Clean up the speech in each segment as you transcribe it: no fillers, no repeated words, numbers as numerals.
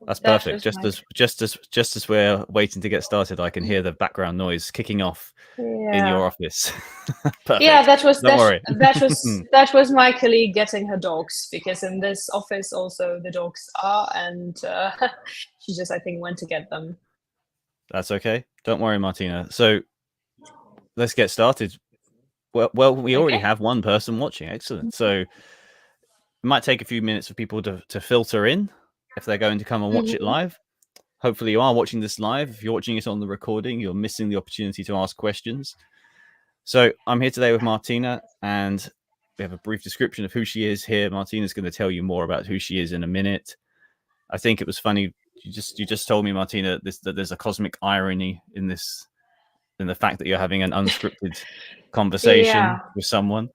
That's That perfect. was my Just as we're waiting to get started, I can hear the background noise kicking off in your yeah. office. Yeah, Perfect. that was Don't worry. that was my colleague getting her dogs because in this office also the dogs are, and she just I think went to get them. That's okay. Don't worry, Martina. So let's get started. Well, we already Okay. have one person watching. Excellent. So it might take a few minutes for people to filter in if they're going to come and watch it Hmm. live. Hopefully, you are watching this live. If you're watching it on the recording, you're missing the opportunity to ask questions. So I'm here today with Martina, and we have a brief description of who she is here. Martina's going to tell you more about who she is in a minute. I think it was funny. You just told me, Martina, that there's a cosmic irony in this, in the fact that you're having an unscripted conversation Yeah, with someone.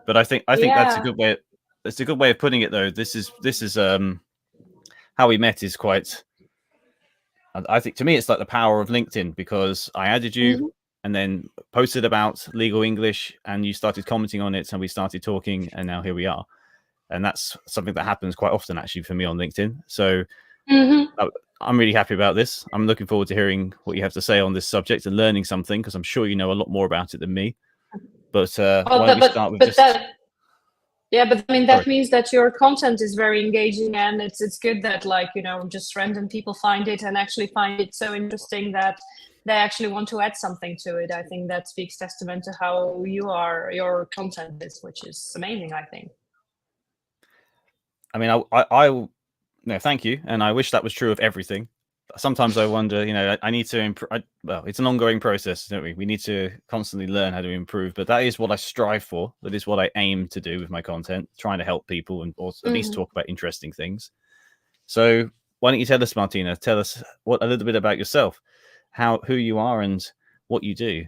But I think that's a yeah. good way. That's a good way of putting it, though. This is how we met is quite. I think to me it's like the power of LinkedIn, because I added you Hmm. and then posted about legal English and you started commenting on it and we started talking and now here we are. And that's something that happens quite often actually for me on LinkedIn. So Hmm. uh, I'm really happy about this. I'm looking forward to hearing what you have to say on this subject and learning something, because I'm sure you know a lot more about it than me. But Well, why don't we start with but just, that yeah, but I mean sorry. that means that your content is very engaging, and it's good that like just random people find it and actually find it so interesting that they actually want to add something to it. I think that speaks testament to how your content is, which is amazing, I think. I mean, I no, thank you. And I wish that was true of everything. Sometimes I wonder, I need to improve. Well, it's an ongoing process, don't we? We need to constantly learn how to improve. But that is what I strive for. That is what I aim to do with my content, trying to help people and also at least Hmm. talk about interesting things. So why don't you tell us, Martina? Tell us what a little bit about yourself, who you are, and what you do.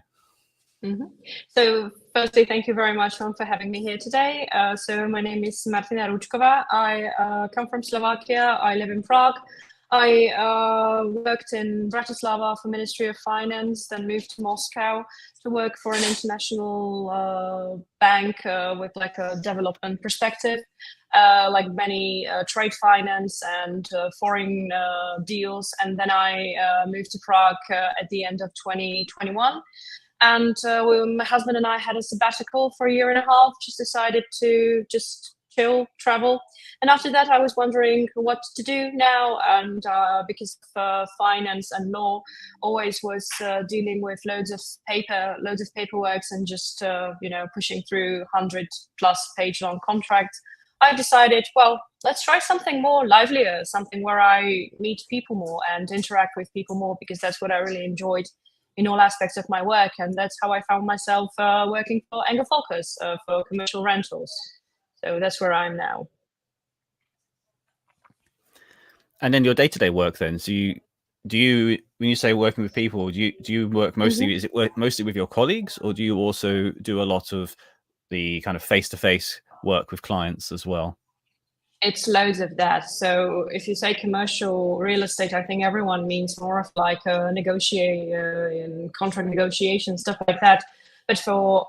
Hmm. So, firstly, thank you very much, Ron, for having me here today. So, my name is Martina Ručková. I come from Slovakia. I live in Prague. I worked in Bratislava for Ministry of Finance, then moved to Moscow to work for an international bank with like a development perspective, like many trade finance and foreign deals. And then I moved to Prague at the end of 2021, and my husband and I had a sabbatical for a year and a half, just decided to just chill, travel. And after that, I was wondering what to do now. And because finance and law always was dealing with loads of paperwork, and just, pushing through 100+ page long contracts, I decided, well, let's try something more livelier, something where I meet people more and interact with people more, because that's what I really enjoyed in all aspects of my work. And that's how I found myself working for Engel Focus for commercial rentals. So that's where I'm now. And then your day-to-day work then. So when you say working with people, do you work mostly, Mm-hmm. is it work mostly with your colleagues, or do you also do a lot of the kind of face-to-face work with clients as well? It's loads of that. So if you say commercial real estate, I think everyone means more of like a negotiate in contract negotiation, stuff like that. But for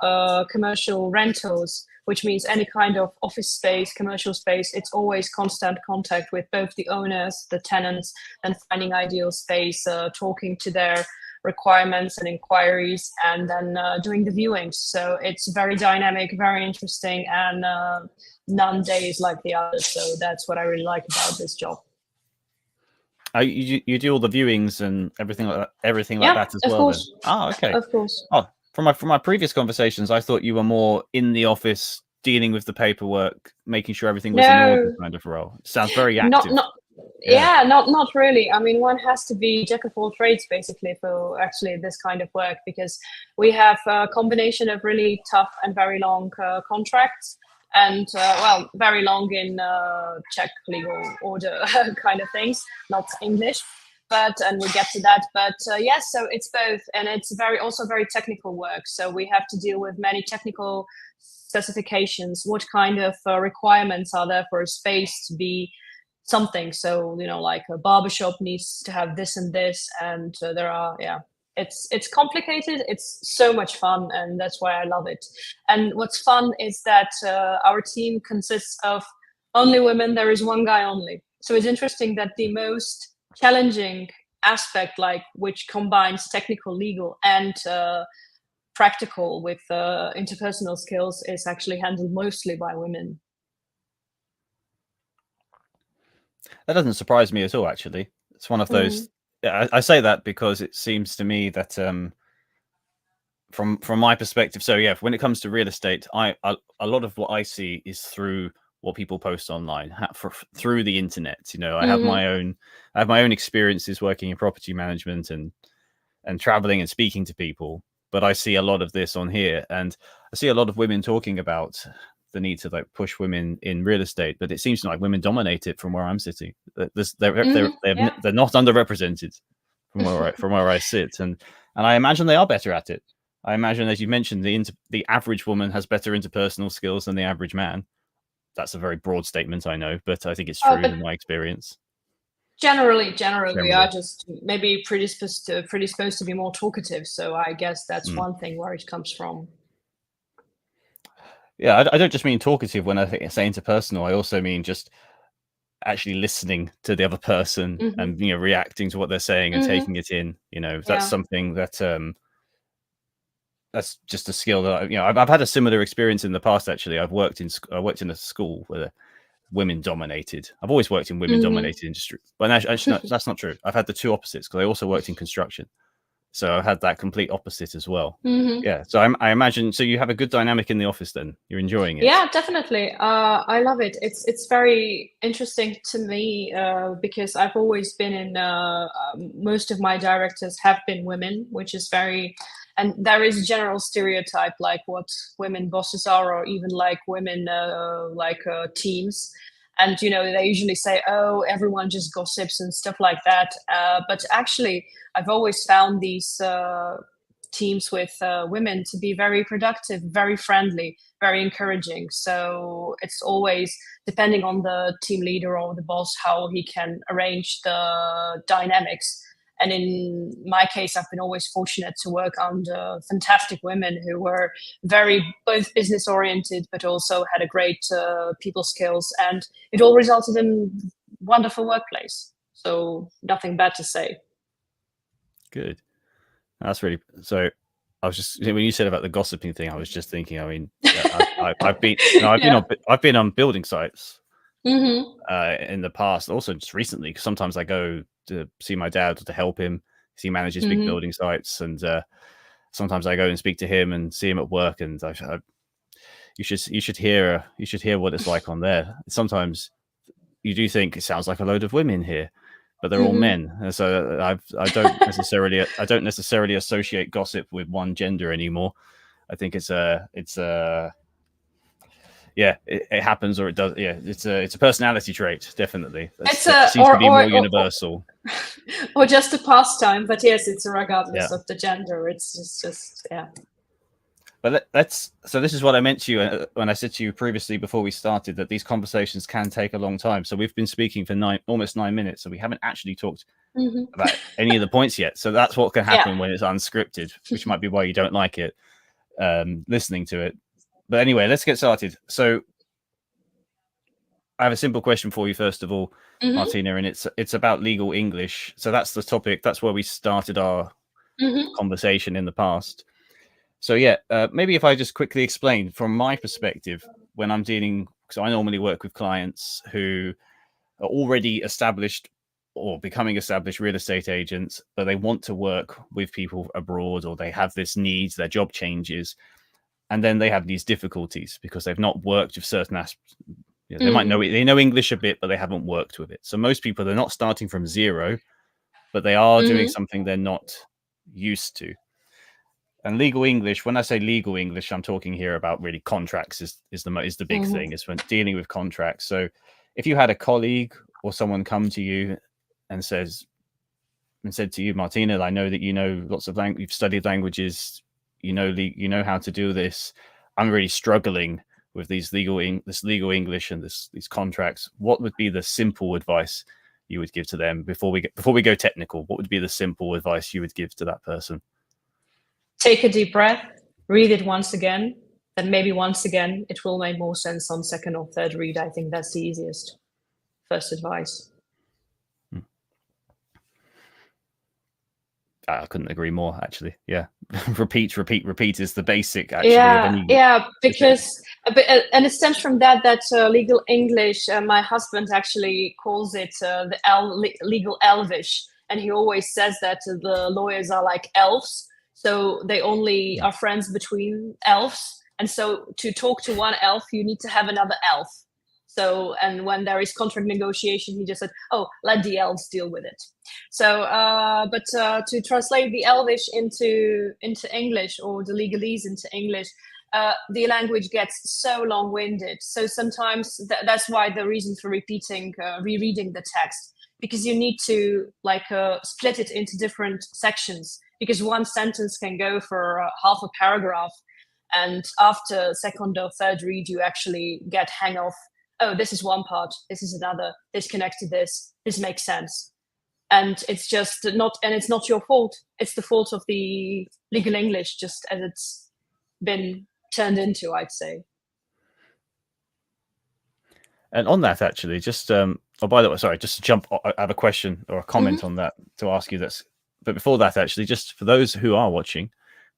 commercial rentals, which means any kind of office space, commercial space, it's always constant contact with both the owners, the tenants, and finding ideal space, talking to their requirements and inquiries, and then doing the viewings. So it's very dynamic, very interesting, and none day is like the other. So that's what I really like about this job. You do all the viewings and everything like Yeah, that as of well then? course, Ah, okay. of course. Oh, from my previous conversations, I thought you were more in the office dealing with the paperwork, making sure everything was in order No, kind of role. It sounds very not active. not. Yeah. Yeah, not really. I mean, one has to be jack of all trades basically for actually this kind of work, because we have a combination of really tough and very long contracts, and well, very long in Czech legal order kind of things, not English. But and we get to that. But yes, so it's both, and it's very technical work. So we have to deal with many technical specifications. What kind of requirements are there for a space to be something? So like a barbershop needs to have this and this, and there are, yeah, it's complicated. It's so much fun, and that's why I love it. And what's fun is that our team consists of only women. There is one guy only. So it's interesting that the most challenging aspect, like which combines technical, legal, and practical with interpersonal skills, is actually handled mostly by women. That doesn't surprise me at all, actually. It's one of those. I say that because it seems to me that from my perspective, so yeah, when it comes to real estate, a lot of what I see is through what people post online, through the internet. You know, I have my own experiences working in property management and traveling and speaking to people, but I see a lot of this on here, and I see a lot of women talking about the need to like push women in real estate, but it seems like women dominate it from where I'm sitting. They're not underrepresented from where I sit, and I imagine they are better at it. I imagine, as you mentioned, the average woman has better interpersonal skills than the average man. That's a very broad statement, I know, but I think it's true in my experience. Generally, we are just maybe predisposed to be more talkative. So I guess that's one thing where it comes from. Yeah, I don't just mean talkative when I say interpersonal. I also mean just actually listening to the other person and reacting to what they're saying and taking it in. That's something that that's just a skill that I've had a similar experience in the past. Actually, I worked in a school where women dominated. I've always worked in women dominated industry, but actually that's not true. I've had the two opposites because I also worked in construction, so I had that complete opposite as well. Yeah, so I imagine, so you have a good dynamic in the office then. You're enjoying it. Yeah, definitely. I love it. It's very interesting to me because I've always been in most of my directors have been women, which is very, and there is a general stereotype like what women bosses are, or even like women teams. And, they usually say, oh, everyone just gossips and stuff like that. But actually, I've always found these teams with women to be very productive, very friendly, very encouraging. So it's always depending on the team leader or the boss, how he can arrange the dynamics. And in my case, I've been always fortunate to work under fantastic women who were very both business oriented, but also had a great people skills. And it all resulted in wonderful workplace. So nothing bad to say. Good. That's really, so I was just, when you said about the gossiping thing, I was just thinking, I mean, I've been on building sites in the past, also just recently, because sometimes I go to see my dad to help him. He manages big building sites, and sometimes I go and speak to him and see him at work, and you should hear what it's like on there. Sometimes you do think it sounds like a load of women here, but they're all men. And so I don't necessarily associate gossip with one gender anymore. I think it happens, or it does. Yeah, it's a personality trait, definitely. It seems to be more universal. Or just a pastime, but yes, it's regardless of the gender. It's just yeah. But so this is what I meant to you when I said to you previously before we started that these conversations can take a long time. So we've been speaking for almost 9 minutes, so we haven't actually talked about any of the points yet. So that's what can happen when it's unscripted, which might be why you don't like it, listening to it. But anyway, let's get started. So I have a simple question for you, first of all, Martina, and it's about legal English. So that's the topic. That's where we started our conversation in the past. So yeah, maybe if I just quickly explain from my perspective when I'm dealing, because I normally work with clients who are already established or becoming established real estate agents, but they want to work with people abroad, or they have this need, their job changes, and then they have these difficulties because they've not worked with certain aspects. They might know it, they know English a bit, but they haven't worked with it. So most people, they're not starting from zero, but they are doing something they're not used to. And legal English, when I say legal English, I'm talking here about really contracts is the big thing. It's when dealing with contracts. So if you had a colleague or someone come to you and said to you, Martina, I know that you know lots of language, you've studied languages, you know how to do this. I'm really struggling with this legal English and these contracts. What would be the simple advice you would give to them before we go technical? What would be the simple advice you would give to that person? Take a deep breath, read it once again, then maybe once again, it will make more sense on second or third read. I think that's the easiest first advice. I couldn't agree more, actually. Yeah. repeat is the basic, actually, of any. Because and it stems from that legal English. My husband actually calls it legal elvish, and he always says that the lawyers are like elves, so they only are friends between elves, and so to talk to one elf you need to have another elf. So, and when there is contract negotiation, he just said, "Oh, let the elves deal with it." So, but to translate the Elvish into English, or the legalese into English, the language gets so long-winded. So sometimes that's why the reason for rereading the text, because you need to split it into different sections, because one sentence can go for half a paragraph, and after second or third read, you actually get hang of, oh, this is one part, this is another, this connects to this makes sense. And it's just it's not your fault. It's the fault of the legal English, just as it's been turned into, I'd say. And on that, actually, just by the way, sorry, just to jump, I have a question or a comment on that to ask you this. But before that, actually, just for those who are watching,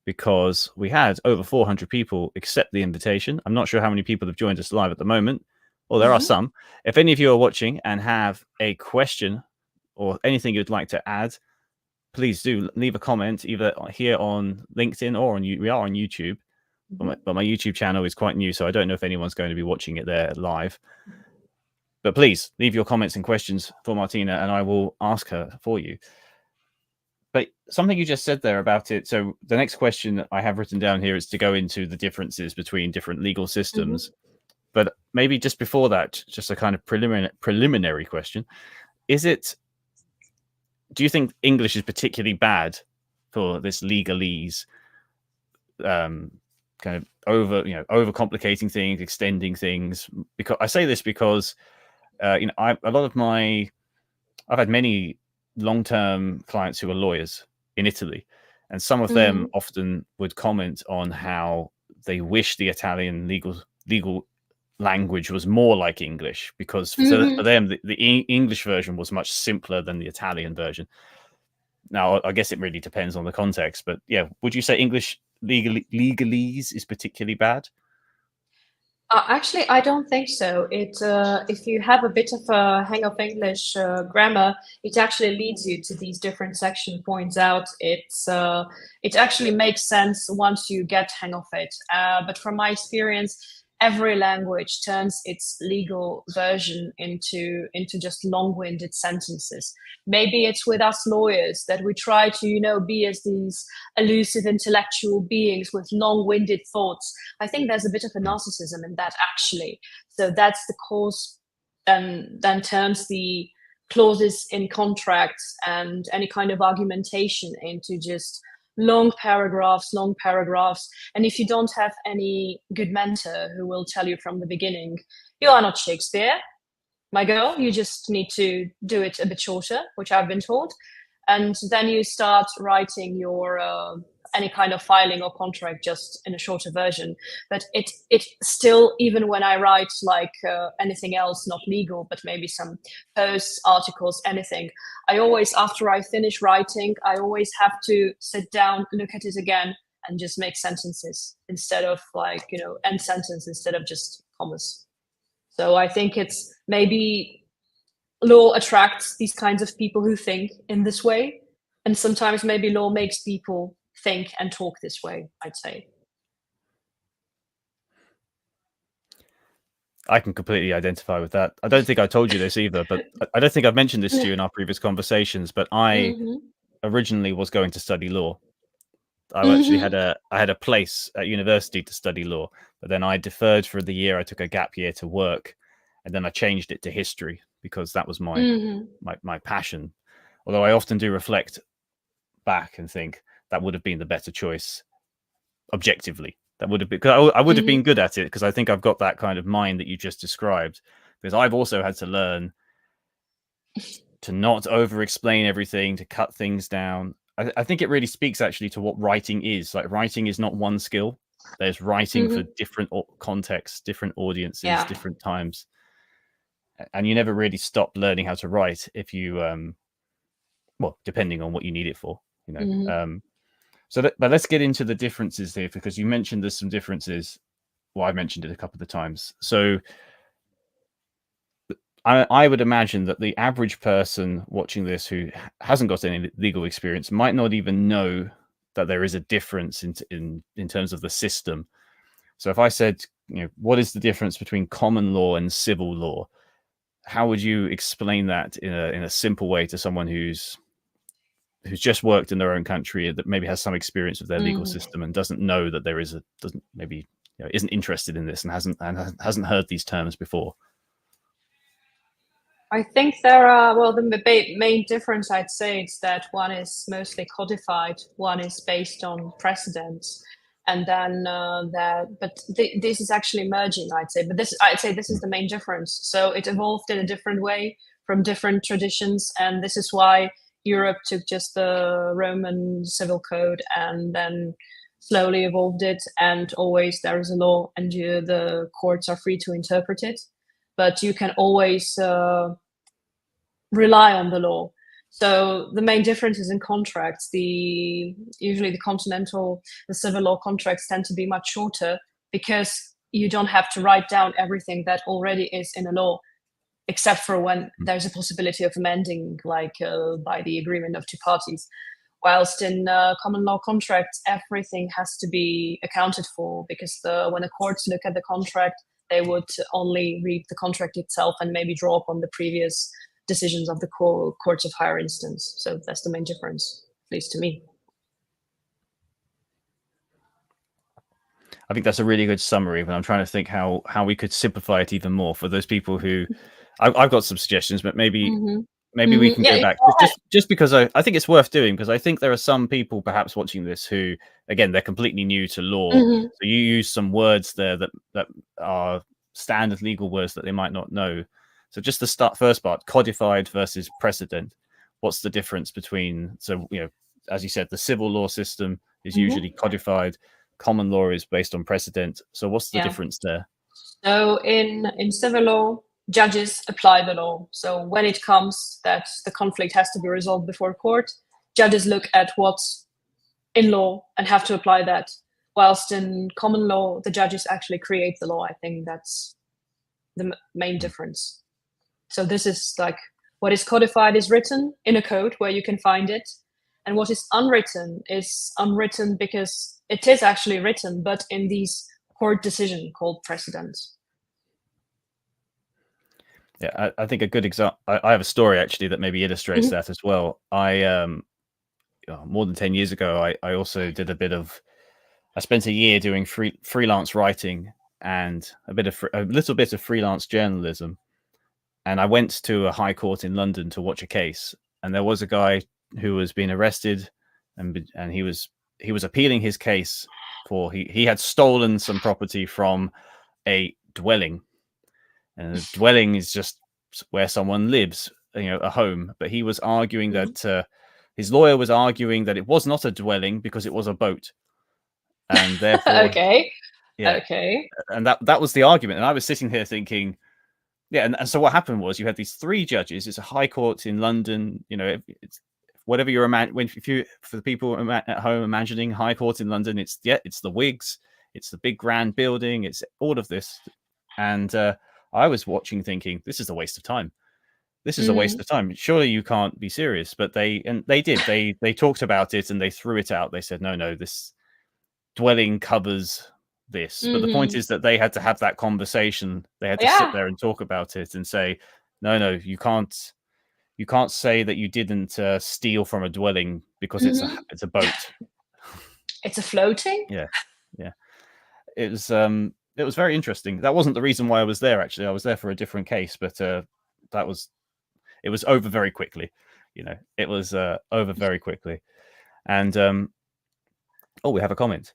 because we had over 400 people accept the invitation. I'm not sure how many people have joined us live at the moment. Well, there are some. If any of you are watching and have a question or anything you'd like to add, please do leave a comment either here on LinkedIn or we are on YouTube. But my YouTube channel is quite new, so I don't know if anyone's going to be watching it there live. But please leave your comments and questions for Martina, and I will ask her for you. But something you just said there about it. So the next question that I have written down here is to go into the differences between different legal systems. But maybe just before that, just a kind of preliminary question. Do you think English is particularly bad for this legalese, kind of overcomplicating things, extending things? Because I say this because, I've had many long-term clients who are lawyers in Italy, and some of them often would comment on how they wish the Italian legal language was more like English, because for them the English version was much simpler than the Italian version. Now, I guess it really depends on the context, but yeah, would you say English legalese is particularly bad? Actually, I don't think so. If you have a bit of a hang of English grammar, it actually leads you to these different section points out. It actually makes sense once you get hang of it. But from my experience, every language turns its legal version into just long-winded sentences. Maybe it's with us lawyers that we try to, be as these elusive intellectual beings with long-winded thoughts. I think there's a bit of a narcissism in that, actually. So that's the cause, then turns the clauses in contracts and any kind of argumentation into just long paragraphs. And if you don't have any good mentor who will tell you from the beginning, you are not Shakespeare, my girl, you just need to do it a bit shorter, which I've been told. And then you start writing your any kind of filing or contract just in a shorter version. But it still, even when I write anything else, not legal, but maybe some posts, articles, anything, I always, after I finish writing, I always have to sit down, look at it again, and just make sentences instead of end sentence instead of just commas. So I think it's maybe law attracts these kinds of people who think in this way, and sometimes maybe law makes people think and talk this way, I'd say. I can completely identify with that. I don't think I told you this either, but I don't think I've mentioned this to you in our previous conversations, but I originally was going to study law. I actually had a place at university to study law, but then I deferred for the year. I took a gap year to work, and then I changed it to history because that was my passion. Although I often do reflect back and think that would have been the better choice objectively. That would have been, because I would have been good at it, because I think I've got that kind of mind that you just described. Because I've also had to learn to not over explain everything, to cut things down. I think it really speaks actually to what writing is. Like, writing is not one skill. There's writing for different contexts, different audiences, different times. And you never really stop learning how to write if you, well, depending on what you need it for. you know. But let's get into the differences here, because you mentioned there's some differences. Well, I mentioned it a couple of times. So I would imagine that the average person watching this who hasn't got any legal experience might not even know that there is a difference in terms of the system. So if I said, what is the difference between common law and civil law? How would you explain that in a simple way to someone who's just worked in their own country, that maybe has some experience with their legal system and doesn't know that there is isn't interested in this and hasn't heard these terms before? I think there are, well, the main difference, I'd say, is that one is mostly codified, one is based on precedents, and then this is actually merging, I'd say. But this is the main difference. So it evolved in a different way from different traditions, and this is why Europe took just the Roman civil code and then slowly evolved it, and always there is a law, and the courts are free to interpret it. But you can always rely on the law. So the main difference is in contracts. Usually the civil law contracts tend to be much shorter, because you don't have to write down everything that already is in a law, except for when there's a possibility of amending, like by the agreement of two parties. Whilst in common law contracts, everything has to be accounted for, because when the courts look at the contract, they would only read the contract itself and maybe draw upon the previous decisions of the courts of higher instance. So that's the main difference, at least to me. I think that's a really good summary, but I'm trying to think how we could simplify it even more for those people who I've got some suggestions, but maybe we can go back just because I think it's worth doing, because I think there are some people perhaps watching this who, again, they're completely new to law. So you use some words there that are standard legal words that they might not know. So just the first part, codified versus precedent. What's the difference between, so, as you said, the civil law system is usually codified. Common law is based on precedent. So what's the difference there? So in civil law, judges apply the law. So when it comes that the conflict has to be resolved before court, judges look at what's in law and have to apply that. Whilst in common law, the judges actually create the law. I think that's the main difference. So this is like, what is codified is written in a code where you can find it. And what is unwritten because it is actually written, but in these court decision called precedent. Yeah, I think a good example, I have a story actually that maybe illustrates that as well. I more than 10 years ago, I also did I spent a year doing freelance writing and a little bit of freelance journalism. And I went to a high court in London to watch a case, and there was a guy who was being arrested, and he was appealing his case for he had stolen some property from a dwelling, and a dwelling is just where someone lives, a home. But he was arguing that his lawyer was arguing that it was not a dwelling because it was a boat, and therefore okay, and that was the argument. And I was sitting here thinking, yeah, and so what happened was you had these three judges. It's a high court in London. It's whatever you're for the people at home imagining high court in London, it's the wigs, it's the big grand building, it's all of this. And I was watching thinking, this is a waste of time. This is a waste of time. Surely you can't be serious. But they did. They talked about it and they threw it out. They said, no, this dwelling covers this. But the point is that they had to have that conversation. They had to sit there and talk about it and say, no, you can't say that you didn't steal from a dwelling because it's a boat. It's a floating. Yeah. It was very interesting. That wasn't the reason why I was there. Actually, I was there for a different case, but it was over very quickly. It was over very quickly. And we have a comment.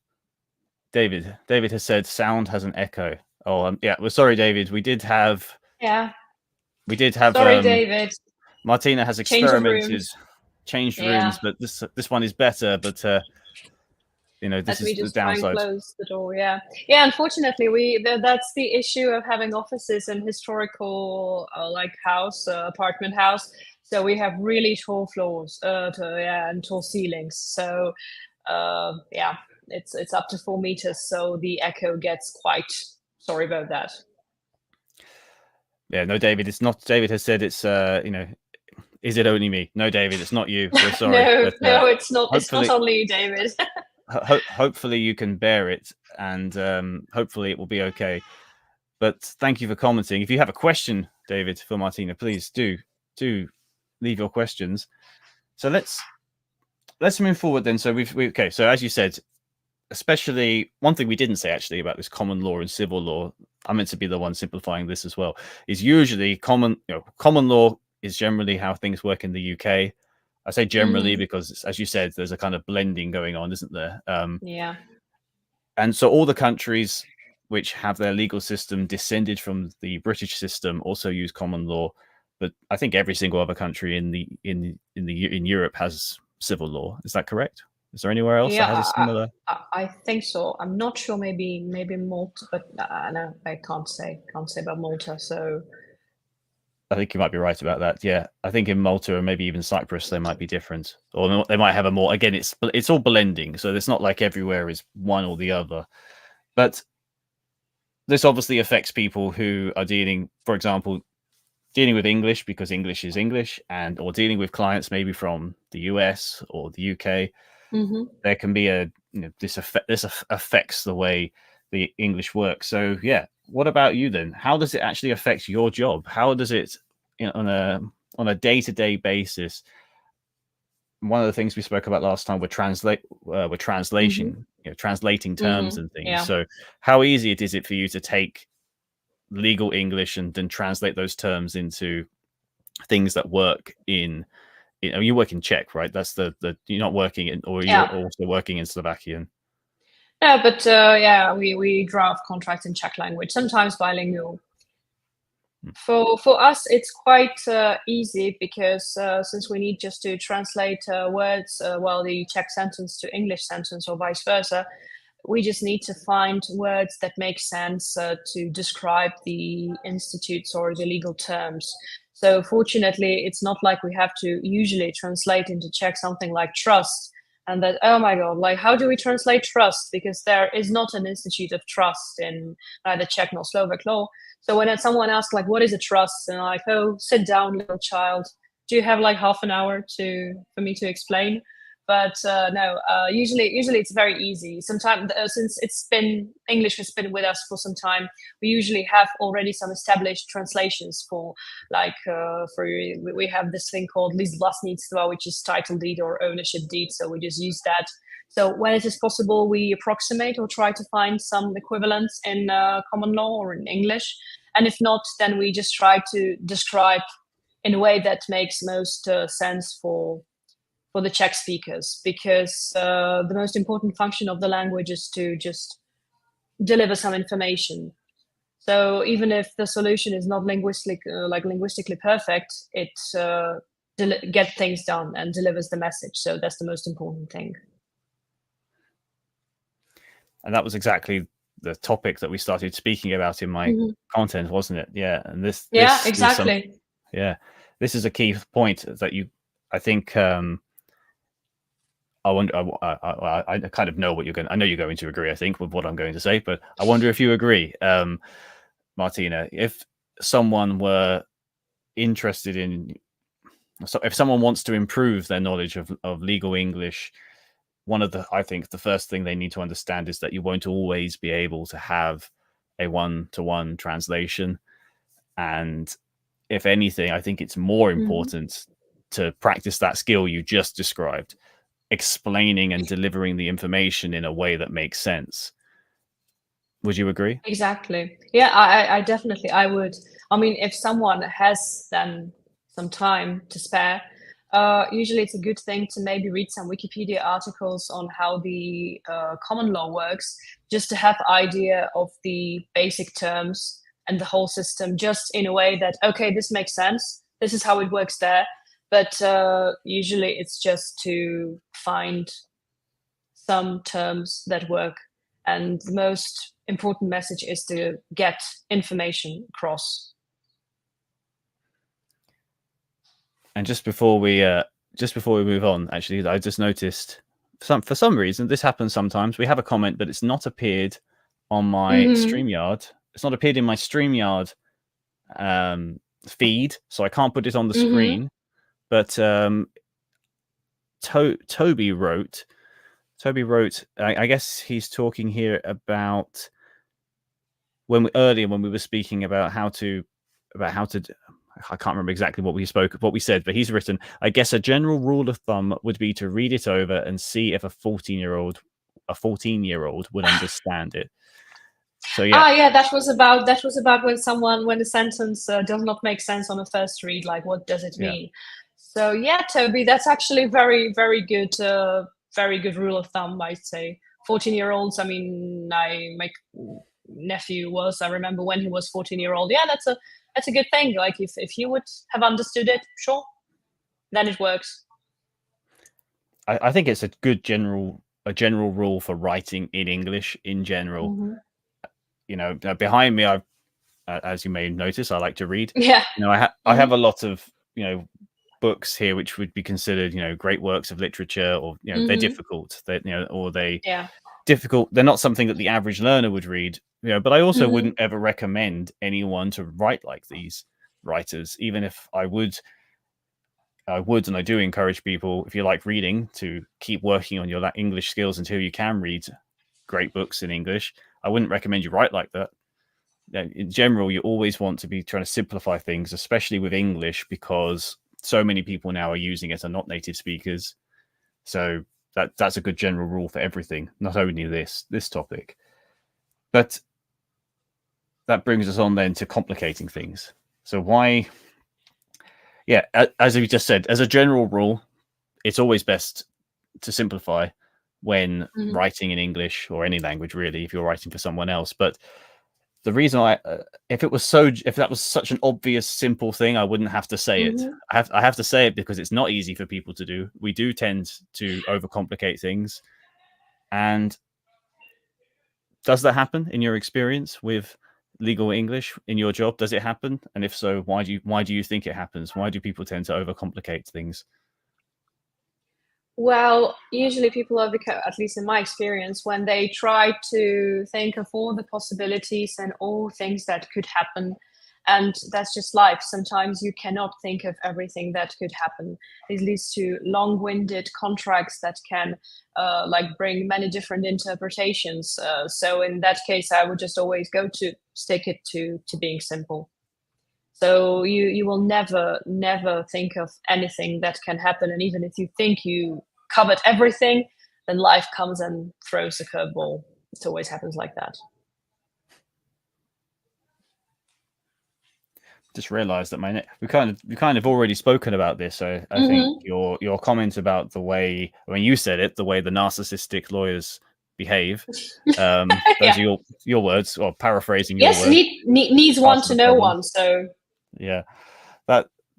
David has said sound has an echo. Oh, yeah. Well, sorry, David. We did have. Sorry, David. Martina has experimented, changed rooms, but this one is better. But this is the downside. Try and close the door. Yeah. Unfortunately, that's the issue of having offices in historical apartment house. So we have really tall floors, and tall ceilings. So yeah, it's up to 4 meters. So the echo gets quite. Sorry about that. Yeah, no, David, it's not. David has said it's is it only me? No, David, it's not you. We're sorry, No, but no, it's not. It's not hopefully, only you, David. hopefully you can bear it, and hopefully it will be okay. But thank you for commenting. If you have a question, David, for Martina, please do leave your questions. So let's move forward then. So okay. So as you said, especially one thing we didn't say actually about this common law and civil law, I meant to be the one simplifying this as well, is usually common law is generally how things work in the UK. I say generally because, as you said, there's a kind of blending going on, isn't there? Yeah. And so all the countries which have their legal system descended from the British system also use common law, but I think every single other country in Europe has civil law. Is that correct? Is there anywhere else that has a similar? I think so. I'm not sure. Maybe Malta, but no, I can't say about Malta. So I think you might be right about that. Yeah, I think in Malta or maybe even Cyprus they might be different, or they might have a more. Again, it's all blending, so it's not like everywhere is one or the other. But this obviously affects people who are dealing, for example, dealing with English because English is English, and or dealing with clients maybe from the US or the UK. There can be this affects the way the English works. So yeah, what about you then? How does it actually affect your job? How does it on a day-to-day basis? One of the things we spoke about last time were translation, translating terms and things. Yeah. So how easy is it for you to take legal English and then translate those terms into things that work in you work in Czech, right? That's the you're not working in, or you're also working in Slovakian. Yeah, but we draft contracts in Czech language, sometimes bilingual. For us, it's quite easy because since we need just to translate words, while the Czech sentence to English sentence or vice versa, we just need to find words that make sense to describe the institutes or the legal terms. So fortunately, it's not like we have to usually translate into Czech something like trust. And that, oh my God, like how do we translate trust? Because there is not an institute of trust in neither Czech nor Slovak law. So when someone asks like, what is a trust? And I'm like, oh, sit down, little child. Do you have like half an hour for me to explain? But no, usually it's very easy. Sometimes since English has been with us for some time, we usually have already some established translations for like we have this thing called list vlastnictva, which is title deed or ownership deed. So we just use that. So when it is possible, we approximate or try to find some equivalents in common law or in English. And if not, then we just try to describe in a way that makes most sense for the Czech speakers, because the most important function of the language is to just deliver some information. So even if the solution is not linguistically perfect, it gets things done and delivers the message. So that's the most important thing. And that was exactly the topic that we started speaking about in my content, wasn't it? Yeah, and this exactly. This is a key point that I think. I wonder. I kind of know what you're going. I know you're going to agree. I think with what I'm going to say, but I wonder if you agree, Martina. If someone were interested in, so if someone wants to improve their knowledge of legal English, I think the first thing they need to understand is that you won't always be able to have a one-to-one translation, and if anything, I think it's more important to practice that skill you just described. Explaining and delivering the information in a way that makes sense. Would you agree? Exactly. Yeah, I definitely, I would. I mean, if someone has then some time to spare, usually it's a good thing to maybe read some Wikipedia articles on how the common law works, just to have idea of the basic terms and the whole system, just in a way that, okay, this makes sense. This is how it works there. But usually it's just to find some terms that work. And the most important message is to get information across. And just before we move on, actually, I just noticed for some reason this happens sometimes. We have a comment, but it's not appeared on my StreamYard. It's not appeared in my StreamYard feed, so I can't put it on the screen. But Toby wrote. I guess he's talking here about when we were speaking about how to. I can't remember exactly what we said, but he's written, I guess a general rule of thumb would be to read it over and see if a 14-year-old would understand it. So yeah. That was about when the sentence does not make sense on a first read, like what does it mean? So yeah, Toby, that's actually very, very good rule of thumb, I'd say. 14-year-olds, I mean, my nephew I remember when he was 14-year-old. Yeah, that's a good thing. Like if he would have understood it, sure, then it works. I think it's a good general rule for writing in English in general. You know, behind me, as you may notice, I like to read. Yeah. You know, I have a lot of, you know, books here which would be considered, you know, great works of literature, or, you know, they're difficult. They're difficult. They're not something that the average learner would read. You know, but I also wouldn't ever recommend anyone to write like these writers, even if I would, and I do encourage people, if you like reading, to keep working on your English skills until you can read great books in English. I wouldn't recommend you write like that. In general, you always want to be trying to simplify things, especially with English, because so many people now are using it, are not native speakers. So that's a good general rule for everything, not only this topic. But that brings us on then to complicating things. So why? Yeah, as we just said, as a general rule, it's always best to simplify when writing in English, or any language really, if you're writing for someone else. But the reason if that was such an obvious, simple thing, I wouldn't have to say it. I have to say it because it's not easy for people to do. We do tend to overcomplicate things. And does that happen in your experience with legal English in your job? Does it happen? And if so, why do you think it happens? Why do people tend to overcomplicate things? Well, usually people at least in my experience, when they try to think of all the possibilities and all things that could happen, and that's just life. Sometimes you cannot think of everything that could happen. It leads to long-winded contracts that can bring many different interpretations. So in that case, I would just always stick it to being simple. So you will never think of anything that can happen. And even if you think you covered everything, then life comes and throws a curveball. It always happens like that. Just realized that we kind of already spoken about this. So I think your comment about the way, when you said it, the way the narcissistic lawyers behave, those are your words, or paraphrasing your words. Yes, needs one to know one. So yeah,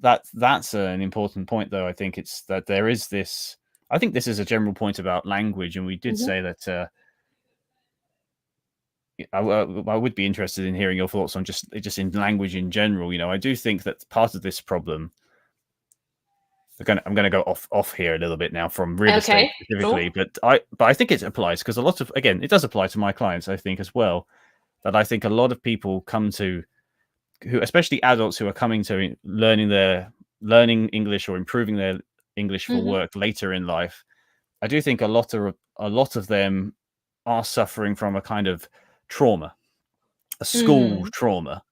that's an important point, though. I think it's that there is this. I think this is a general point about language, and we did say that. I would be interested in hearing your thoughts on just in language in general. You know, I do think that part of this problem. I'm going to go off here a little bit now from real estate specifically, cool. but I think it applies because it does apply to my clients, I think, as well. That I think a lot of people come to, who, especially adults who are coming to learning English or improving their English for work later in life. I do think a lot of them are suffering from a kind of trauma, a school trauma.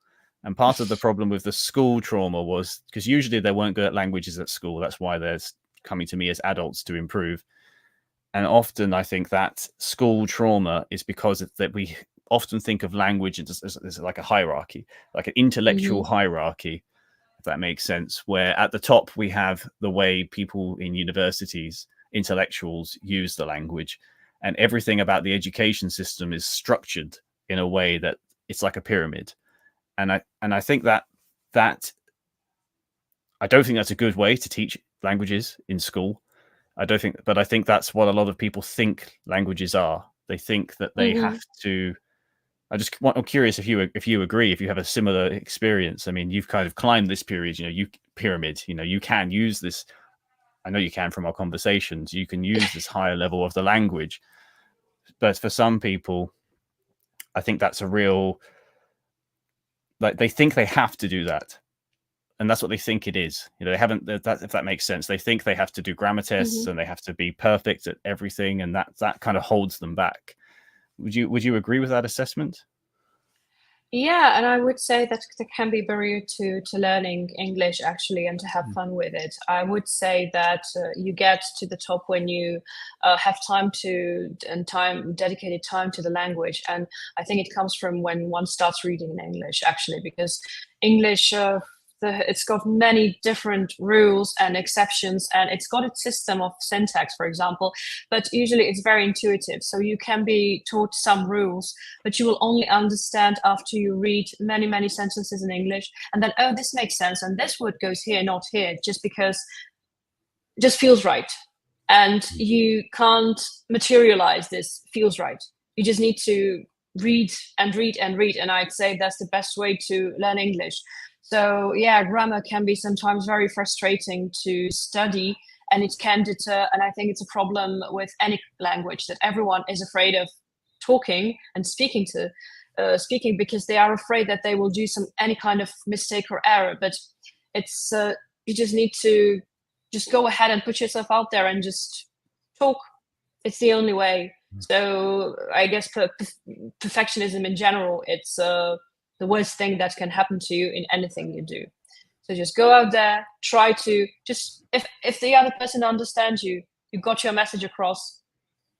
And part of the problem with the school trauma was because usually they weren't good at languages at school. That's why they're coming to me as adults to improve. And often I think that school trauma is because that we often think of language as like a hierarchy, like an intellectual hierarchy, if that makes sense, where at the top we have the way people in universities, intellectuals, use the language. And everything about the education system is structured in a way that it's like a pyramid. And I think that I don't think that's a good way to teach languages in school. But I think that's what a lot of people think languages are. They think that they have to I'm curious if you agree, if you have a similar experience. I mean, you've kind of climbed this period, pyramid. You can use this. I know you can from our conversations. You can use this higher level of the language, but for some people, I think that's a real, like, they think they have to do that, and that's what they think it is. They haven't. That, if that makes sense, they think they have to do grammar tests and they have to be perfect at everything, and that kind of holds them back. Would you agree with that assessment? Yeah, and I would say that there can be barrier to learning English actually, and to have fun with it. I would say that you get to the top when you have dedicated time to the language, and I think it comes from when one starts reading in English actually, because English. It's got many different rules and exceptions, and it's got its system of syntax, for example, but usually it's very intuitive. So you can be taught some rules, but you will only understand after you read many, many sentences in English, and then, oh, this makes sense, and this word goes here, not here, just because it just feels right. And you can't materialize this feels right. You just need to read and read and read, and I'd say that's the best way to learn English. So yeah, grammar can be sometimes very frustrating to study, and it can deter. And I think it's a problem with any language, that everyone is afraid of talking and speaking because they are afraid that they will do any kind of mistake or error. But it's you just need to just go ahead and put yourself out there and just talk. It's the only way. So I guess perfectionism in general, it's the worst thing that can happen to you in anything you do. So just go out there, try to just, if the other person understands you, you got your message across,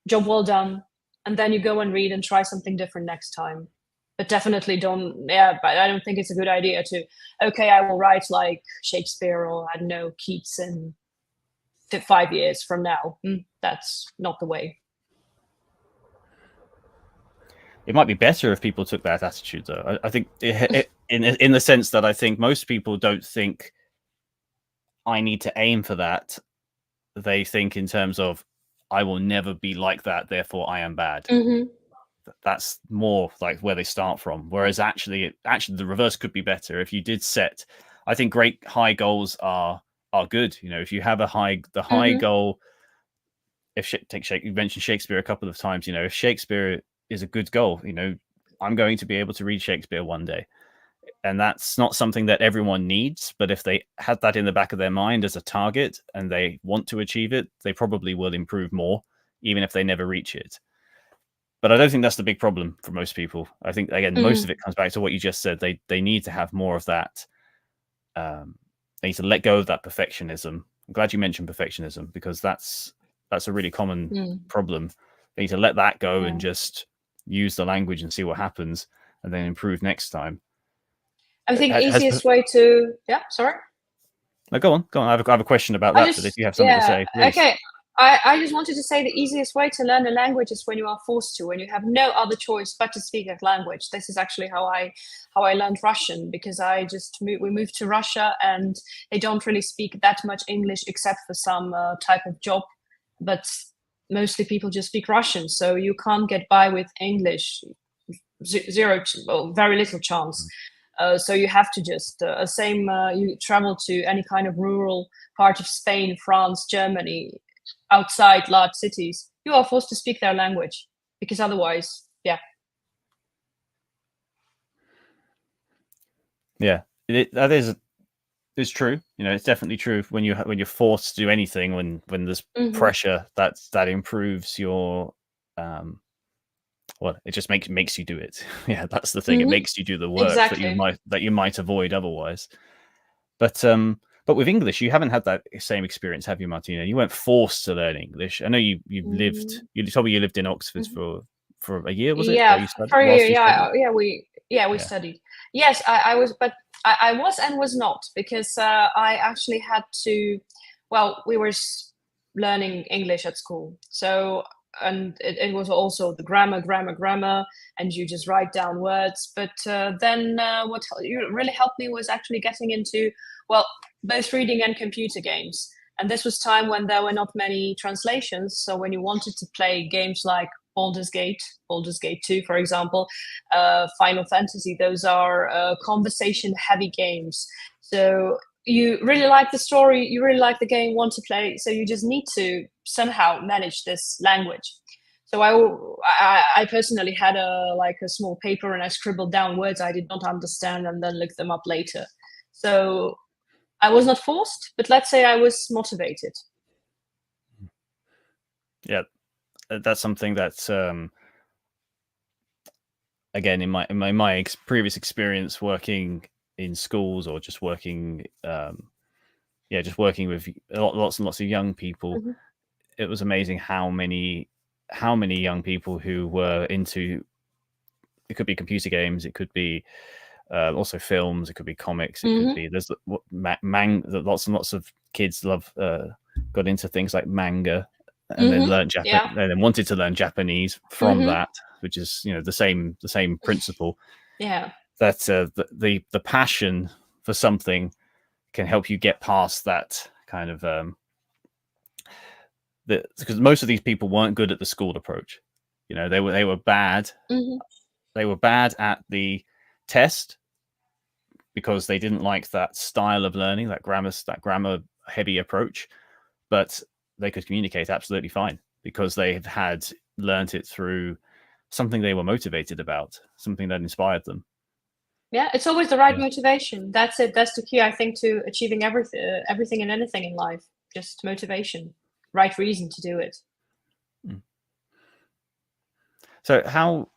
job well done, and then you go and read and try something different next time. But definitely but I don't think it's a good idea to, okay, I will write like Shakespeare or, I don't know, Keats in 5 years from now. That's not the way. It might be better if people took that attitude, though. I think in the sense that I think most people don't think I need to aim for that. They think in terms of, I will never be like that, therefore I am bad. That's more like where they start from. Whereas actually the reverse could be better. If you did set, I think great high goals are good. If you have high goal, you mentioned Shakespeare a couple of times. If Shakespeare is a good goal, I'm going to be able to read Shakespeare one day, and that's not something that everyone needs, but if they had that in the back of their mind as a target and they want to achieve it, they probably will improve more, even if they never reach it. But I don't think that's the big problem for most people. I think, again, most of it comes back to what you just said. They need to have more of that. They need to let go of that perfectionism. I'm glad you mentioned perfectionism, because that's a really common problem. They need to let that go and just use the language and see what happens, and then improve next time. I think easiest way to sorry. No, go on. I have a question about that. But if you have something to say, please. Okay. I just wanted to say the easiest way to learn a language is when you are forced to, when you have no other choice but to speak that language. This is actually how I learned Russian, because we moved to Russia, and they don't really speak that much English except for some type of job, but mostly people just speak Russian. So you can't get by with English, very little chance. So you have to just you travel to any kind of rural part of Spain, France, Germany, outside large cities, you are forced to speak their language, because otherwise, that is true. It's definitely true. When you're forced to do anything, when there's pressure, that improves your it just makes you do it. That's the thing. It makes you do the work that you might avoid otherwise. But with English, you haven't had that same experience, have you, Martina? You weren't forced to learn English. I know you lived. You told me you lived in Oxford for a year, was it? Yeah, for a year. We studied. Yes, I was, but I was and was not, because I actually had to. Well, we were learning English at school, so and it was also the grammar, and you just write down words. But then what really helped me was actually getting into both reading and computer games. And this was time when there were not many translations. So when you wanted to play games like Baldur's Gate, Baldur's Gate 2, for example, Final Fantasy. Those are conversation-heavy games. So you really like the story, you really like the game, want to play, so you just need to somehow manage this language. So I personally had a small paper, and I scribbled down words I did not understand and then looked them up later. So I was not forced, but let's say I was motivated. Yeah, that's something that's again in my previous experience working in schools or just working just working with lots and lots of young people. Mm-hmm. It was amazing how many young people who were into, it could be computer games, it could be also films, it could be comics, it could be, there's lots and lots of kids got into things like manga, and then learned Japanese, and then wanted to learn Japanese from that, which is the same principle. Yeah, that the passion for something can help you get past that kind of because most of these people weren't good at the school approach. They were bad. They were bad at the test because they didn't like that style of learning, that grammar heavy approach, but they could communicate absolutely fine because they had learned it through something they were motivated about, something that inspired them. Yeah, it's always the right motivation. That's it. That's the key, I think, to achieving everything and anything in life. Just motivation, right reason to do it. So how,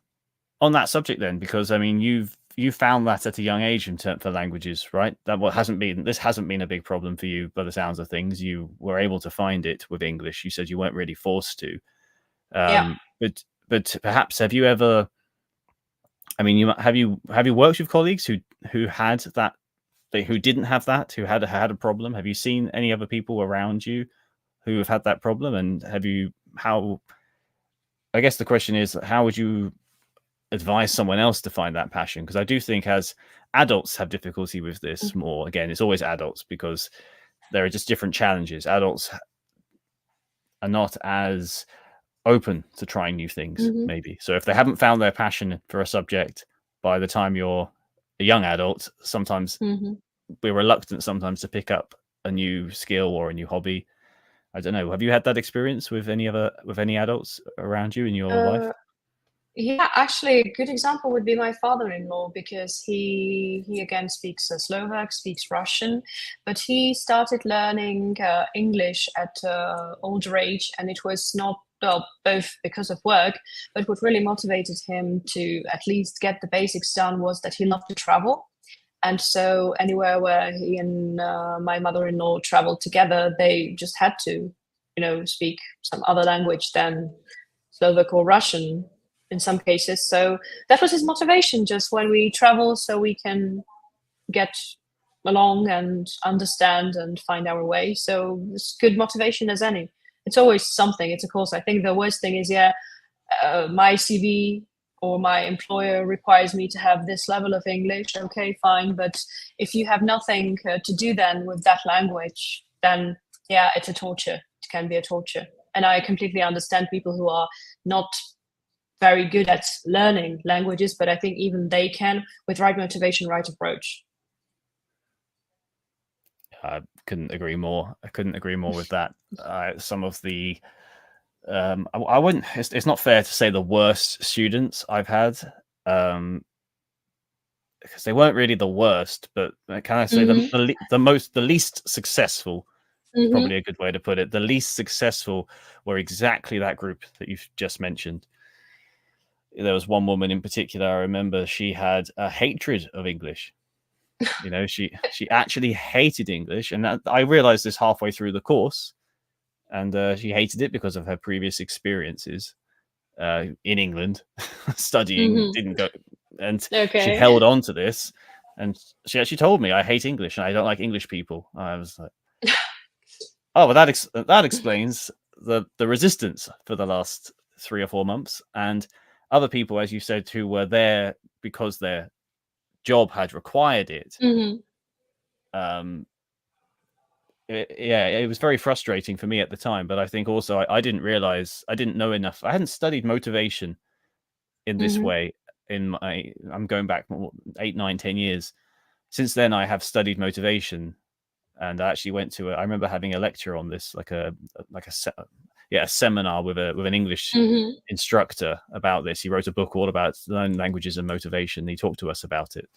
on that subject then, because I mean, you found that at a young age for languages, right? This hasn't been a big problem for you by the sounds of things. You were able to find it with English. You said you weren't really forced to. But perhaps have you ever? I mean, have you worked with colleagues who had that, who didn't have that, who had a problem? Have you seen any other people around you who have had that problem? And I guess the question is, how would you advise someone else to find that passion? Because I do think as adults have difficulty with this more. Again, it's always adults because there are just different challenges. Adults are not as open to trying new things, maybe. So if they haven't found their passion for a subject by the time you're a young adult, sometimes we're reluctant sometimes to pick up a new skill or a new hobby. I don't know. Have you had that experience with any adults around you in your life? Yeah, actually, a good example would be my father-in-law, because he again speaks Slovak, speaks Russian, but he started learning English at older age, and it was not both because of work, but what really motivated him to at least get the basics done was that he loved to travel. And so anywhere where he and my mother-in-law traveled together, they just had to, speak some other language than Slovak or Russian in some cases. So that was his motivation, just when we travel, so we can get along and understand and find our way. So it's good motivation as any. It's always something. It's a course. I think the worst thing is, my CV or my employer requires me to have this level of English. Okay, fine. But if you have nothing to do then with that language, then it's a torture. It can be a torture. And I completely understand people who are not very good at learning languages, but I think even they can, with right motivation, right approach. I couldn't agree more. With that. Some of the I wouldn't. It's not fair to say the worst students I've had, because they weren't really the worst. But can I say the least successful? Probably a good way to put it. The least successful were exactly that group that you've just mentioned. There was one woman in particular, I remember, she had a hatred of English. She actually hated English, and I realized this halfway through the course. And she hated it because of her previous experiences in England studying. Didn't go, and she held on to this, and she actually told me, I hate English and I don't like English people. I was like, oh, well, that explains the resistance for the last 3 or 4 months. And other people, as you said, who were there because their job had required it, it was very frustrating for me at the time. But I think also I didn't realize, I didn't know enough. I hadn't studied motivation in this way. I'm going back 8, 9, 10 years. Since then, I have studied motivation, and I actually went to I remember having a lecture on this, like a seminar with an English instructor about this. He wrote a book all about learning languages and motivation. He talked to us about it.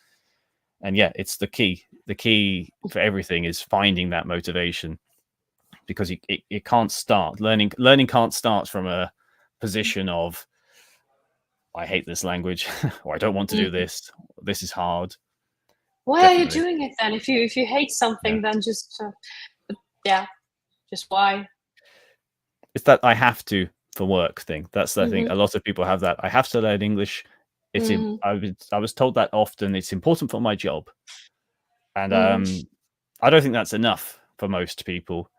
And yeah, it's the key. The key for everything is finding that motivation, because it can't start. Learning can't start from a position of, I hate this language, or I don't want to do this. This is hard. Why are you doing it then? If you hate something, then just why? It's that I have to for work thing. That's the thing. A lot of people have that. I have to learn English. I was told that often. It's important for my job, and I don't think that's enough for most people.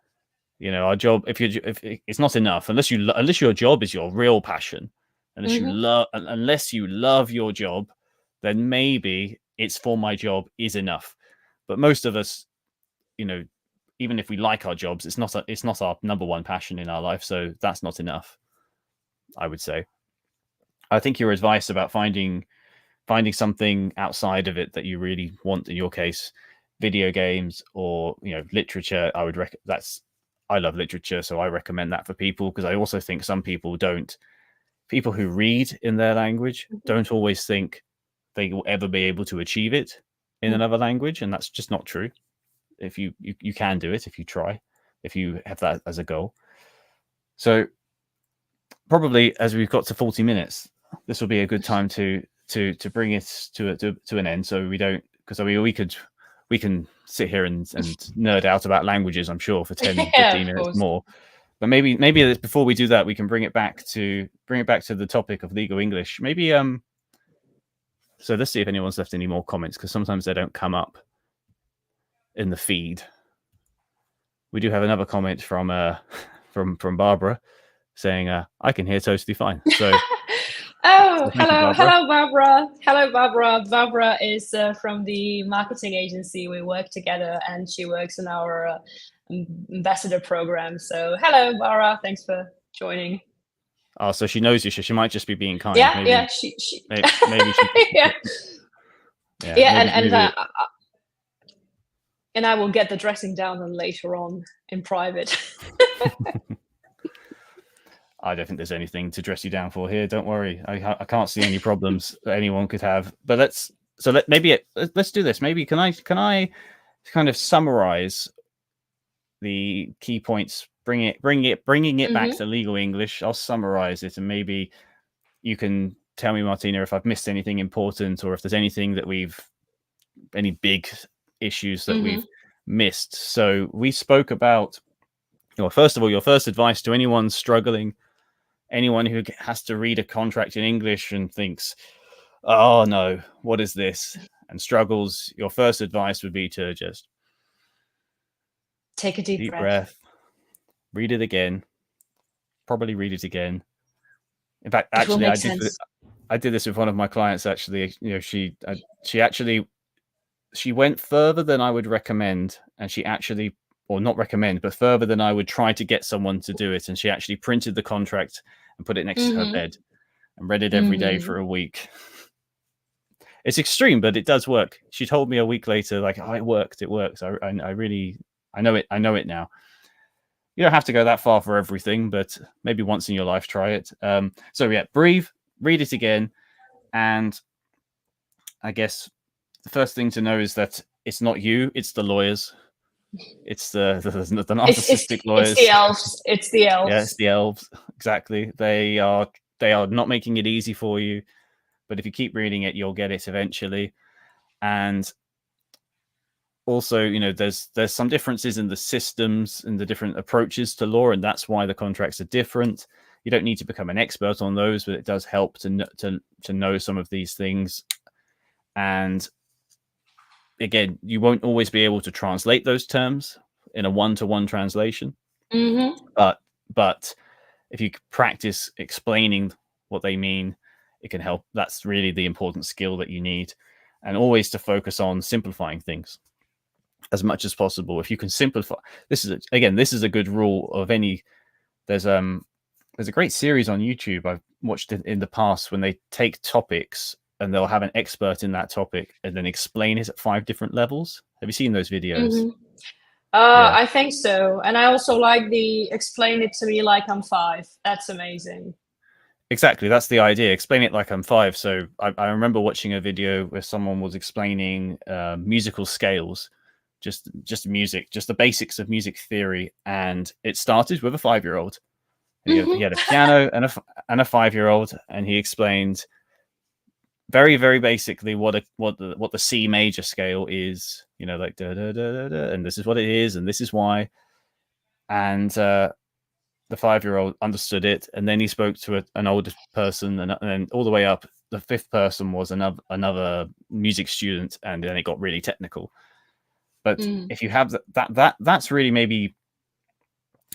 You know, our job, if it's not enough unless your job is your real passion, unless you love your job, then maybe it's for my job is enough. But most of us, you know, even if we like our jobs, it's not our number one passion in our life. So that's not enough, I would say. I think your advice about finding something outside of it that you really want, in your case, video games or, you know, literature, I would I love literature, so I recommend that for people, because I also think some people people who read in their language don't always think they will ever be able to achieve it in another language, and that's just not true. If you can do it if you try, if you have that as a goal. So probably as we've got to 40 minutes, this will be a good time to bring it to an end, so we don't, because I mean we can sit here and nerd out about languages, I'm sure, for 10 15 minutes more. But maybe before we do that, we can bring it back to the topic of legal English. Maybe so let's see if anyone's left any more comments, because sometimes they don't come up in the feed. We do have another comment from Barbara saying I can hear totally fine. So hello Barbara. Hello Barbara. Barbara is from the marketing agency. We work together, and she works in our ambassador program. So hello Barbara, thanks for joining. Oh, so she knows you. She might just be being kind. Yeah, maybe, yeah, she maybe she and I will get the dressing down later on in private. I don't think there's anything to dress you down for here. Don't worry. I can't see any problems that anyone could have. But let's do this. Maybe can I kind of summarize the key points, bringing it back to legal English. I'll summarize it, and maybe you can tell me, Martina, if I've missed anything important, or if there's anything that any big issues that we've missed. So we spoke about, well, first of all, your first advice to anyone struggling, anyone who has to read a contract in English and thinks, oh no, what is this? And struggles, your first advice would be to just take a deep breath, read it again, probably read it again. In fact, actually, I did this with one of my clients. Actually, you know, she went further than I would recommend, and she actually, or not recommend, but further than I would try to get someone to do it. And she actually printed the contract and put it next to her bed and read it every day for a week. It's extreme, but it does work. She told me a week later, like, oh, it works. I know it now. You don't have to go that far for everything, but maybe once in your life, try it. So yeah, breathe, read it again. And I guess the first thing to know is that it's not you, it's the lawyers. It's the narcissistic lawyers. It's the elves. It's the elves. Yeah, it's the elves. Exactly. They are not making it easy for you. But if you keep reading it, you'll get it eventually. And also, you know, there's some differences in the systems and the different approaches to law, and that's why the contracts are different. You don't need to become an expert on those, but it does help to know some of these things. And again, you won't always be able to translate those terms in a one-to-one translation. But if you practice explaining what they mean, it can help. That's really the important skill that you need, and always to focus on simplifying things. as much as possible. If you can simplify, this is a good rule of any. There's a great series on YouTube I've watched in the past when they take topics and they'll have an expert in that topic and then explain it at 5 different levels. Have you seen those videos? Mhm. Yeah, I think so. And I also like the explain it to me like I'm 5. That's amazing. exactly. That's the idea. Explain it like I'm 5. So I remember watching a video where someone was explaining musical scales, just music, just the basics of music theory, and it started with a 5-year-old. He had a piano and a 5-year-old, and he explained very, very basically what the C major scale is. Like da da da da da, and this is what it is, and this is why. And the 5-year-old understood it, and then he spoke to an older person, and then all the way up, the 5th person was another music student, and then it got really technical. But if you have that's really maybe.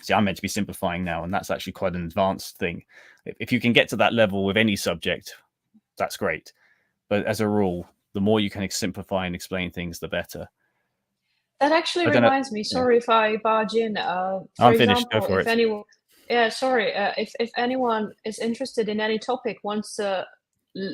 See, I'm meant to be simplifying now, and that's actually quite an advanced thing. If you can get to that level with any subject, that's great. But as a rule, the more you can simplify and explain things, the better. That actually I don't know. reminds me, sorry if I barge in. For I'm finished. Go example, for if it. anyone, yeah, sorry, if anyone is interested in any topic, wants to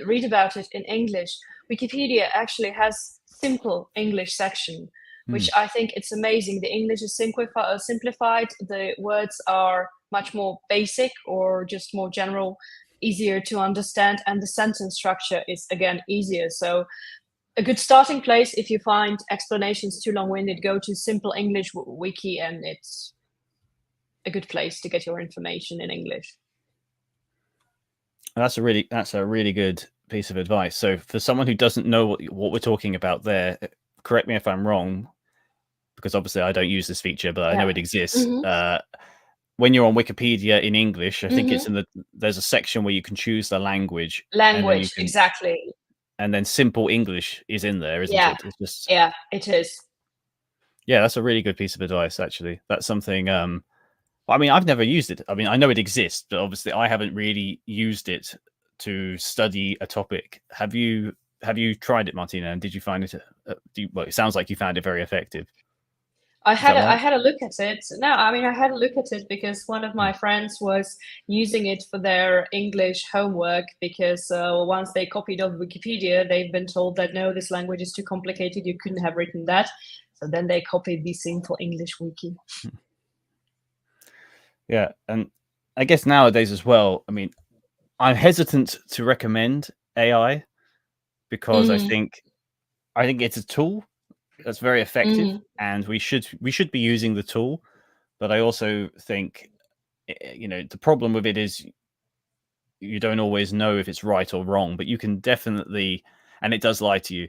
read about it in English, Wikipedia actually has simple English section, which I think it's amazing. The English is simplified. The words are much more basic or just more general, easier to understand, and the sentence structure is again easier. So a good starting place, if you find explanations too long-winded, go to Simple English Wiki, and it's a good place to get your information in English. That's a really good piece of advice. So for someone who doesn't know what we're talking about there, correct me if I'm wrong, because obviously I don't use this feature, but I know it exists. When you're on Wikipedia in English, I think there's a section where you can choose the language. And then you can, Exactly. and then simple English is in there, isn't it? It's just it is. Yeah, that's a really good piece of advice, actually. That's something I mean, I've never used it. I mean, I know it exists, but obviously I haven't really used it to study a topic. Have you tried it, Martina? And did you find it well, it sounds like you found it very effective. I had right? I had a look at it. No, I mean, I had a look at it because one of my friends was using it for their English homework, because once they copied off Wikipedia, they've been told that no, this language is too complicated, you couldn't have written that. So then they copied the Simple English Wiki. Yeah, and I guess nowadays as well, I mean, I'm hesitant to recommend AI because I think it's a tool that's very effective, and we should be using the tool. But I also think, the problem with it is you don't always know if it's right or wrong, but you can definitely, and it does lie to you.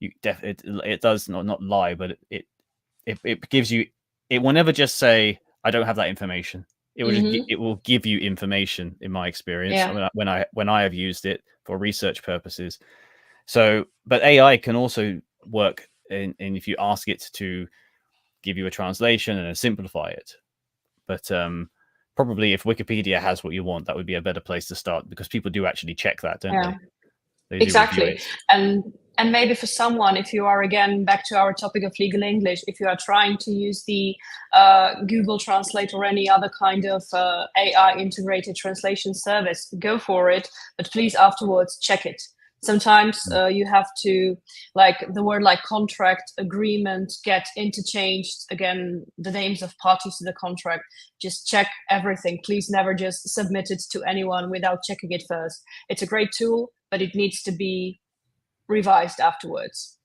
It does not lie, but it gives you. It will never just say, "I don't have that information." It will it will give you information. In my experience, when I have used it for research purposes. So, but AI can also work in if you ask it to give you a translation and simplify it. But probably if Wikipedia has what you want, that would be a better place to start, because people do actually check that, don't they? They do review Exactly. it. And maybe for someone, if you are, again, back to our topic of legal English, if you are trying to use the Google Translate or any other kind of AI integrated translation service, go for it. But please afterwards check it. Sometimes you have to, like the word like contract, agreement, get interchanged, again, the names of parties to the contract. Just check everything. Please never just submit it to anyone without checking it first. It's a great tool, but it needs to be revised afterwards.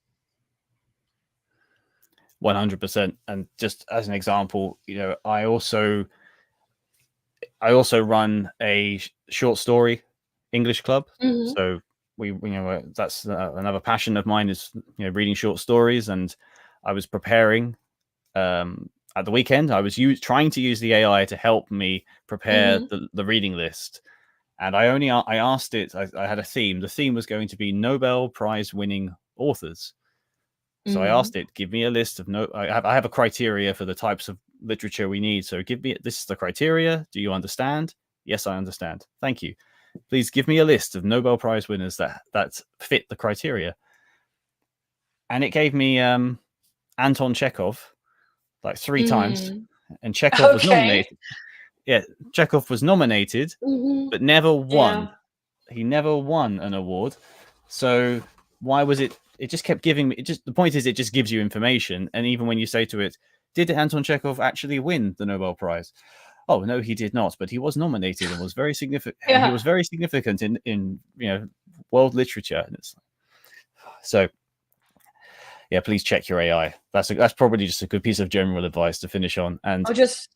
100%. And just as an example, I also run a short story English club. So we that's another passion of mine, is reading short stories. And I was preparing at the weekend. I was trying to use the AI to help me prepare the reading list. And I asked it, I had a theme. The theme was going to be Nobel Prize winning authors. So I asked it, give me a list of I have a criteria for the types of literature we need. So this is the criteria. Do you understand? Yes, I understand. Thank you. Please give me a list of Nobel Prize winners that fit the criteria. And it gave me Anton Chekhov like 3 times, and Chekhov was Okay. nominated. Yeah, Chekhov was nominated, but never won. Yeah. He never won an award. So why was it? It just kept giving me. The point is, it just gives you information. And even when you say to it, "Did Anton Chekhov actually win the Nobel Prize?" Oh no, he did not. But he was nominated and was very significant. Yeah. And he was very significant in world literature. So yeah, please check your AI. That's probably just a good piece of general advice to finish on. And just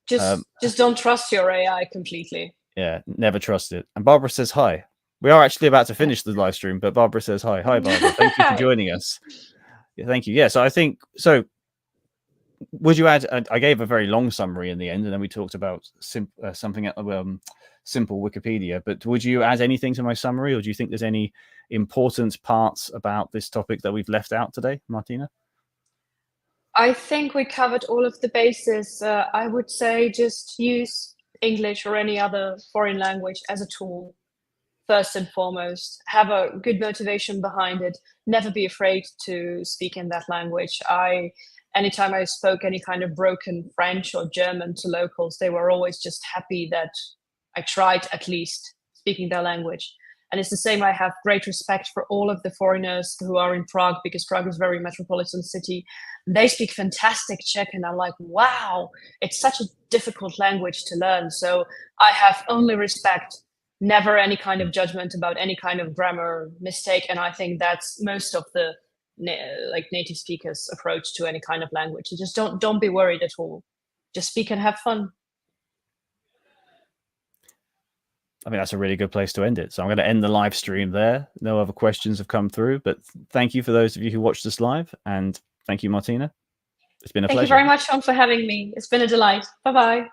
don't trust your AI completely. Yeah, never trust it. And Barbara says hi. We are actually about to finish the live stream, but Barbara says hi. Hi, Barbara. Thank you for joining us. Yeah, thank you. Yeah, so I think so. Would you add? I gave a very long summary in the end, and then we talked about something simple Wikipedia. But would you add anything to my summary, or do you think there's any important parts about this topic that we've left out today, Martina? I think we covered all of the bases. I would say just use English or any other foreign language as a tool, first and foremost. Have a good motivation behind it. Never be afraid to speak in that language. Anytime I spoke any kind of broken French or German to locals, they were always just happy that I tried at least speaking their language. And it's the same. I have great respect for all of the foreigners who are in Prague, because Prague is a very metropolitan city. They speak fantastic Czech, and I'm like, wow, it's such a difficult language to learn. So I have only respect, never any kind of judgment about any kind of grammar mistake. And I think that's most of the native speakers' approach to any kind of language. So just don't be worried at all. Just speak and have fun. I mean, that's a really good place to end it. So I'm going to end the live stream there. No other questions have come through, but thank you for those of you who watched this live, and thank you, Martina. It's been a pleasure. Thank you very much, Sean, for having me. It's been a delight. Bye-bye.